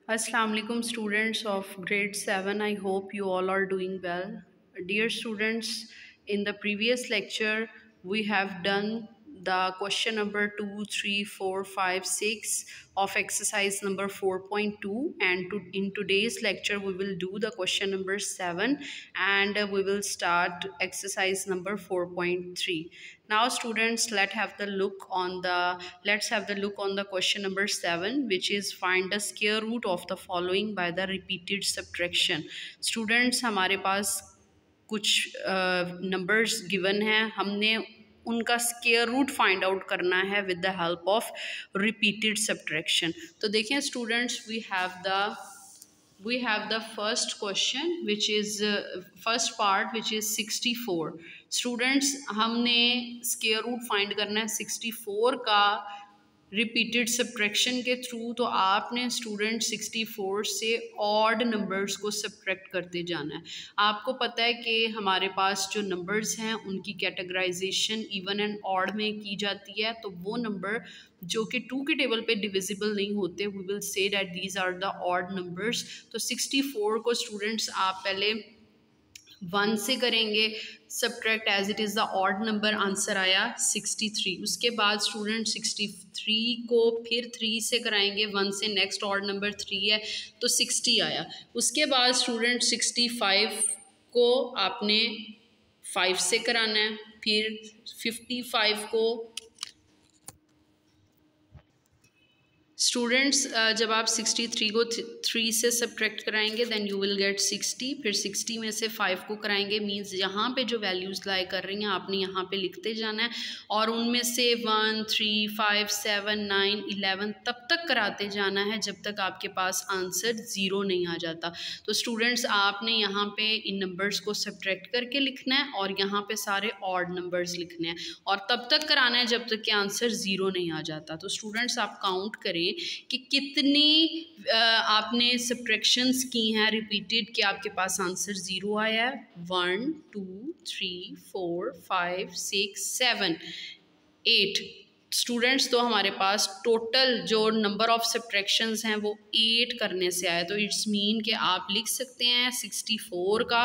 Assalamu alaikum students of grade 7. I hope you all are doing well. Dear students, in the previous lecture we have done the question number 2, 3, 4, 5, 6 of exercise number 4.2, and in today's lecture we will do the question number 7 and we will start exercise number 4.3. Now students, let's have the look on the question number 7, which is find the square root of the following by the repeated subtraction. Students, हमारे पास कुछ numbers given हैं, हमने उनका square root find out करना है with the help of repeated subtraction. तो देखें students, we have the first question which is first part which is 64. Students, हमने स्क्वायर रूट फाइंड करना है 64 का रिपीटेड सब्ट्रैक्शन के थ्रू. तो आपने स्टूडेंट 64 से ऑड नंबर्स को सब्ट्रैक्ट करते जाना है. आपको पता है कि हमारे पास जो नंबर्स हैं उनकी कैटेगराइजेशन इवन एंड ऑड में की जाती है. तो वो नंबर जो कि 2 के टेबल पे डिविजिबल नहीं होते, we will say that these are the odd numbers. तो 64 को स्टूडेंट्स आप पहले 1 से करेंगे subtract as it is the odd number, answer आया 63. उसके बाद स्टूडेंट 63 को फिर 3 से कराएंगे, 1 से नेक्स्ट ऑड नंबर 3 है तो 60 आया. उसके बाद स्टूडेंट 65 को आपने 5 से कराना है, फिर 55 को स्टूडेंट्स जब आप 63 को 3 से सब्ट्रैक्ट कराएंगे देन यू विल गेट 60. फिर 60 में से 5 को कराएंगे, मींस यहाँ पे जो वैल्यूज़ लाई कर रही हैं आपने यहाँ पे लिखते जाना है और उनमें से 1, 3, 5, 7, 9, 11 तब तक कराते जाना है जब तक आपके पास आंसर 0 नहीं आ जाता. तो स्टूडेंट्स, आपने यहाँ पे इन नंबर्स को सब्ट्रैक्ट करके लिखना है और यहाँ पे सारे ऑड नंबर्स लिखने हैं और तब तक कराना है जब तक कि आंसर 0 नहीं आ जाता. तो स्टूडेंट्स, आप काउंट करें कि कितनी आपने सब्ट्रैक्शंस की हैं रिपीटेड कि आपके पास आंसर 0 आया है. 1, 2, 3, 4, 5, 6, 7, 8 स्टूडेंट्स. तो हमारे पास टोटल जो नंबर ऑफ सब्ट्रैक्शंस हैं वो 8 करने से आया. तो इट्स मीन कि आप लिख सकते हैं 64 का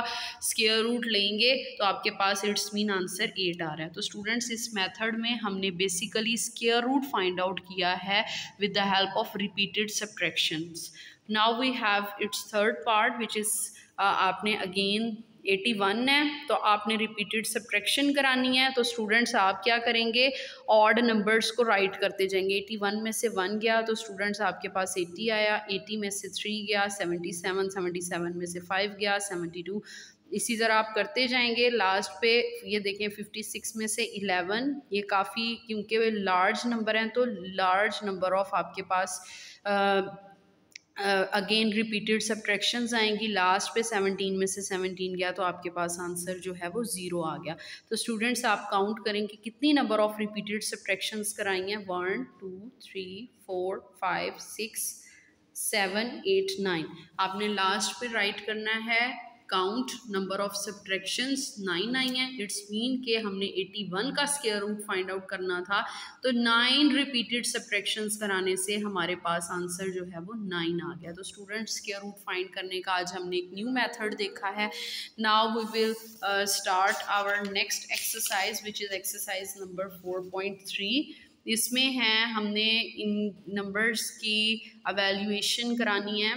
स्क्वायर रूट लेंगे तो आपके पास इट्स मीन आंसर 8 आ रहा है. तो स्टूडेंट्स, इस मेथड में हमने basically square root find out किया है with the help of repeated subtractions. Now we have its third part which is आपने अगेन 81 है तो आपने रिपीटेड सब्ट्रैक्शन करानी है. तो स्टूडेंट्स, आप क्या करेंगे, ऑड नंबर्स को राइट करते जाएंगे. 81 में से 1 गया तो स्टूडेंट्स आपके पास 80 आया, 80 में से 3 गया 77, 77 में से 5 गया 72. इसी तरह आप करते जाएंगे. लास्ट पे ये देखें 56 में से 11, ये काफ़ी क्योंकि वे लार्ज नंबर हैं तो लार्ज नंबर ऑफ आपके पास अगेन रिपीटेड सब्ट्रैक्शंस आएंगी. लास्ट पे 17 में से 17 गया तो आपके पास आंसर जो है वो 0 आ गया. तो स्टूडेंट्स, आप काउंट करें कि कितनी नंबर ऑफ रिपीटेड सब्ट्रैक्शंस कराई हैं. 1, 2, 3, 4, 5, 6, 7, 8, 9. आपने लास्ट पे राइट करना है काउंट नंबर ऑफ सब्ट्रैक्शंस 9 आई हैं. इट्स मीन के हमने 81 का स्क्वायर रूट फाइंड आउट करना था तो 9 रिपीटेड सब्ट्रैक्शंस कराने से हमारे पास आंसर जो है वो 9 आ गया. तो स्टूडेंट्स, स्क्वायर रूट फाइंड करने का आज हमने एक न्यू मेथड देखा है. Now we will start our next exercise which is exercise number 4.3. इसमें है हमने इन नंबर्स की एवेल्यूएशन करानी है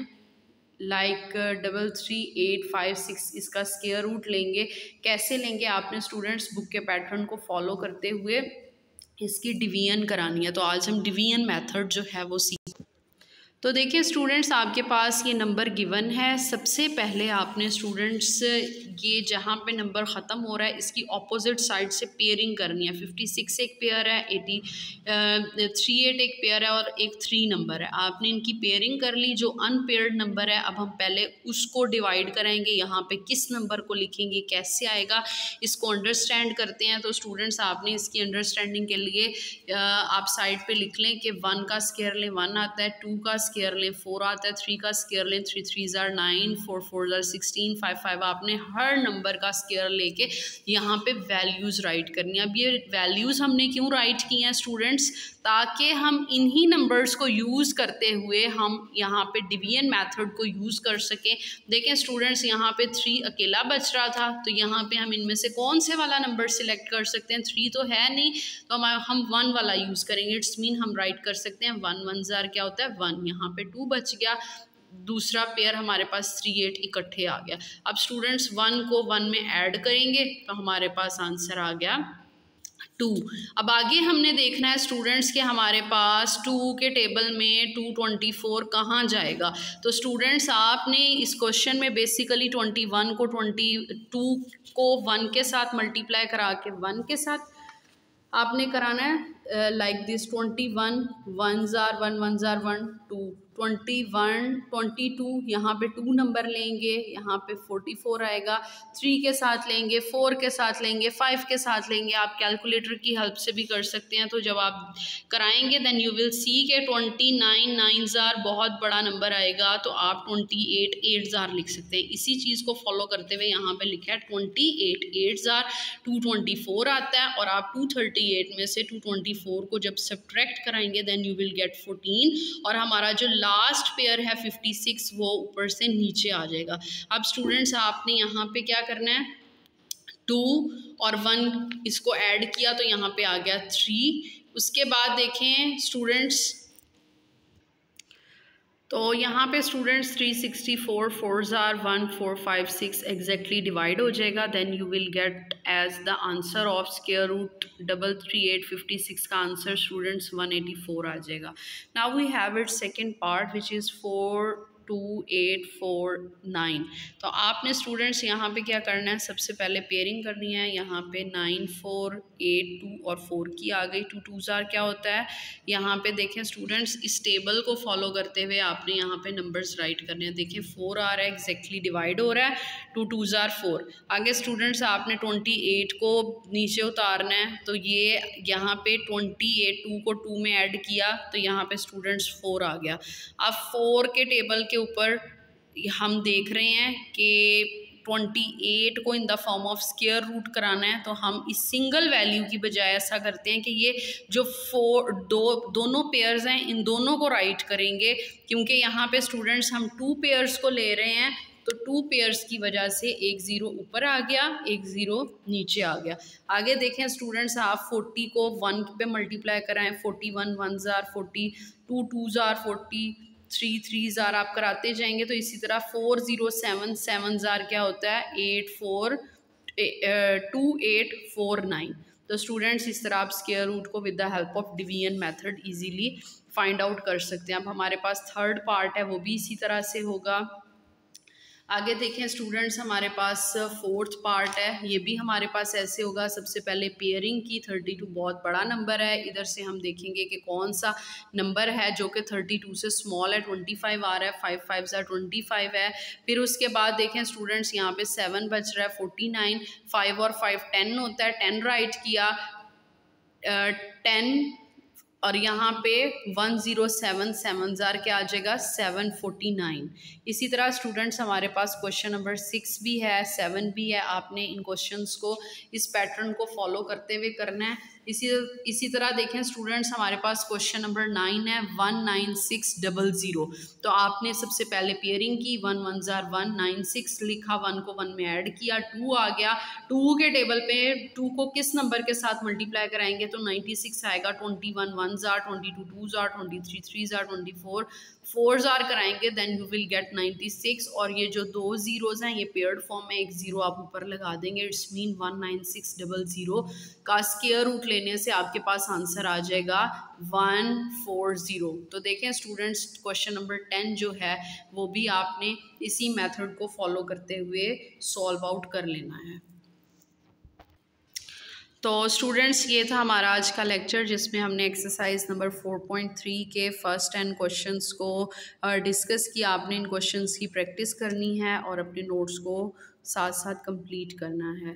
लाइक 33856. इसका स्क्वायर रूट लेंगे. कैसे लेंगे, आपने स्टूडेंट्स बुक के पैटर्न को फॉलो करते हुए इसकी डिवीजन करानी है. तो आज हम डिवीजन मेथड जो है वो सीख. तो देखिए स्टूडेंट्स, आपके पास ये नंबर गिवन है. सबसे पहले आपने स्टूडेंट्स ये जहाँ पे नंबर ख़त्म हो रहा है इसकी ऑपोजिट साइड से पेयरिंग करनी है. 56 एक पेयर है, 38 एक पेयर है और एक 3 नंबर है. आपने इनकी पेयरिंग कर ली. जो अनपेयर्ड नंबर है अब हम पहले उसको डिवाइड कराएंगे. यहाँ पे किस नंबर को लिखेंगे, कैसे आएगा, इसको अंडरस्टैंड करते हैं. तो स्टूडेंट्स, आपने इसकी अंडरस्टैंडिंग के लिए आप साइड पर लिख लें कि 1 का स्क्वायर लें 1 आता है, 2 का स्क्वायर लें 4 आता है, 3 का स्क्वायर लें 3 3s are 9, 4 4s are 16, 5 5. आपने हर नंबर का स्क्वायर लेके यहाँ पे वैल्यूज़ राइट करनी है. अब ये वैल्यूज़ हमने क्यों राइट की हैं स्टूडेंट्स, ताकि हम इन्हीं नंबर्स को यूज़ करते हुए हम यहाँ पे डिवीजन मेथड को यूज़ कर सकें। देखें स्टूडेंट्स, यहाँ पे 3 अकेला बच रहा था, तो यहाँ पे हम इनमें से कौन से वाला नंबर सिलेक्ट कर सकते हैं? 3 तो है नहीं, तो हम 1 वाला यूज़ करेंगे। इट्स मीन हम राइट कर सकते हैं 1 1 ज़ार क्या होता है 1, यहाँ पे 2 बच गया, दूसरा पेयर हमारे पास 3 8 इकट्ठे आ गया। अब स्टूडेंट्स 1 को 1 में ऐड करेंगे तो हमारे पास आंसर आ गया 2। अब आगे हमने देखना है स्टूडेंट्स कि हमारे पास 2 के टेबल में 224 कहाँ जाएगा। तो स्टूडेंट्स आपने इस क्वेश्चन में बेसिकली 21 को 22 को 1 के साथ मल्टीप्लाई करा के 1 के साथ आपने कराना है लाइक दिस 21 1 ज़ार 1 1 ज़ार 1 2 21 22 यहाँ पे 2 नंबर लेंगे, यहाँ पे 44 आएगा, 3 के साथ लेंगे, 4 के साथ लेंगे, 5 के साथ लेंगे। आप कैलकुलेटर की हेल्प से भी कर सकते हैं। तो जब आप कराएंगे देन यू विल सी के 29 9 ज़ार बहुत बड़ा नंबर आएगा, तो आप 28 8 ज़ार लिख सकते हैं। इसी चीज़ को फॉलो करते हुए यहाँ पे लिखा है 28 8 ज़ार 224 आता है, और आप 238 में से 224 को जब सब्ट्रैक्ट कराएंगे देन यू विल गेट 14, और हमारा जो लास्ट पेयर है 56 वो ऊपर से नीचे आ जाएगा। अब स्टूडेंट्स आपने यहाँ पे क्या करना है 2 और 1 इसको ऐड किया तो यहाँ पे आ गया 3। उसके बाद देखें स्टूडेंट्स, तो यहाँ पे स्टूडेंट्स 364 4 ज़ार 1 4 5 6 एग्जैक्टली डिवाइड हो जाएगा। Then you will get as the answer of square root 338 56 का आंसर स्टूडेंट्स 184 आ जाएगा। Now we have it second part which is 4 2 8 4 9। तो आपने स्टूडेंट्स यहाँ पे क्या करना है, सबसे पहले पेयरिंग करनी है। यहाँ पे 9 4 8 2 और 4 की आ गई। 2 2 ज़ार क्या होता है, यहाँ पे देखें स्टूडेंट्स इस टेबल को फॉलो करते हुए आपने यहाँ पे नंबर्स राइट करने हैं। देखें 4 आ रहा है, एग्जैक्टली डिवाइड हो रहा है, 2 2 ज़ार 4। आगे स्टूडेंट्स आपने 28 को नीचे उतारना है, तो ये यहाँ पे 28 2 को 2 में ऐड किया तो यहाँ पे स्टूडेंट्स 4 आ गया। अब 4 के टेबल के ऊपर हम देख रहे हैं कि 28 को in the form of square root कराना है, तो हम इस सिंगल वैल्यू की बजाय ऐसा करते हैं कि ये जो दोनों पेयर्स हैं इन दोनों को राइट करेंगे, क्योंकि यहाँ पे स्टूडेंट्स हम 2 पेयर्स को ले रहे हैं, तो 2 पेयर्स की वजह से एक 0 ऊपर आ गया, एक 0 नीचे आ गया। आगे देखें स्टूडेंट्स, आप 40 को 1 पे मल्टीप्लाई कराएं, 41 1 ज़ार 40, 2 2 ज़ार 40, 3 3 ज़ार आप कराते जाएंगे। तो इसी तरह 4 0 7 7 ज़ार क्या होता है 8 4 2 8 4 9। तो स्टूडेंट्स इस तरह आप स्क्वायर रूट को with the help of division method easily find out कर सकते हैं। अब हमारे पास थर्ड पार्ट है, वो भी इसी तरह से होगा। आगे देखें स्टूडेंट्स, हमारे पास फोर्थ पार्ट है, ये भी हमारे पास ऐसे होगा। सबसे पहले पेयरिंग की, 32 बहुत बड़ा नंबर है, इधर से हम देखेंगे कि कौन सा नंबर है जो कि 32 से स्मॉल है। 25 आ रहा है, 5 5 ज़ार 25 है। फिर उसके बाद देखें स्टूडेंट्स, यहाँ पे 7 बच रहा है, 49, 5 और 5 10 होता है, 10 राइट किया, 10 और यहाँ पे 107 7 ज़ार क्या आ जाएगा 749। इसी तरह स्टूडेंट्स हमारे पास क्वेश्चन नंबर 6 भी है, 7 भी है। आपने इन क्वेश्चंस को इस पैटर्न को फॉलो करते हुए करना है। इसी तरह देखें स्टूडेंट्स, हमारे पास क्वेश्चन नंबर 9 है, 19600। तो आपने सबसे पहले पेयरिंग की, 1 1 ज़ार 1 96 लिखा, 1 को 1 में ऐड किया, 2 आ गया। 2 के टेबल पे 2 को किस नंबर के साथ मल्टीप्लाई कराएंगे तो 96 आएगा। 21 1 ज़ार 22 2 ज़ार 23 3 ज़ार 24 4 ज़ार कराएंगे देन यू विल गेट 96। और ये जो 2 ज़ीरोज़ हैं ये पेयर्ड फॉर्म में, एक ज़ीरो आप ऊपर लगा देंगे। इट्स मीन 19600 का स्क्वायर रूट लेने से आपके पास आंसर आ जाएगा 140। तो देखें स्टूडेंट्स, क्वेश्चन नंबर 10 जो है वो भी आपने इसी मेथड को फॉलो करते हुए सॉल्व आउट कर लेना है। तो स्टूडेंट्स, ये था हमारा आज का लेक्चर जिसमें हमने एक्सरसाइज नंबर 4.3 के फर्स्ट 10 क्वेश्चंस को डिस्कस किया। आपने इन क्वेश्चंस की प्रैक्टिस करनी है और अपने नोट्स को साथ साथ कंप्लीट करना है।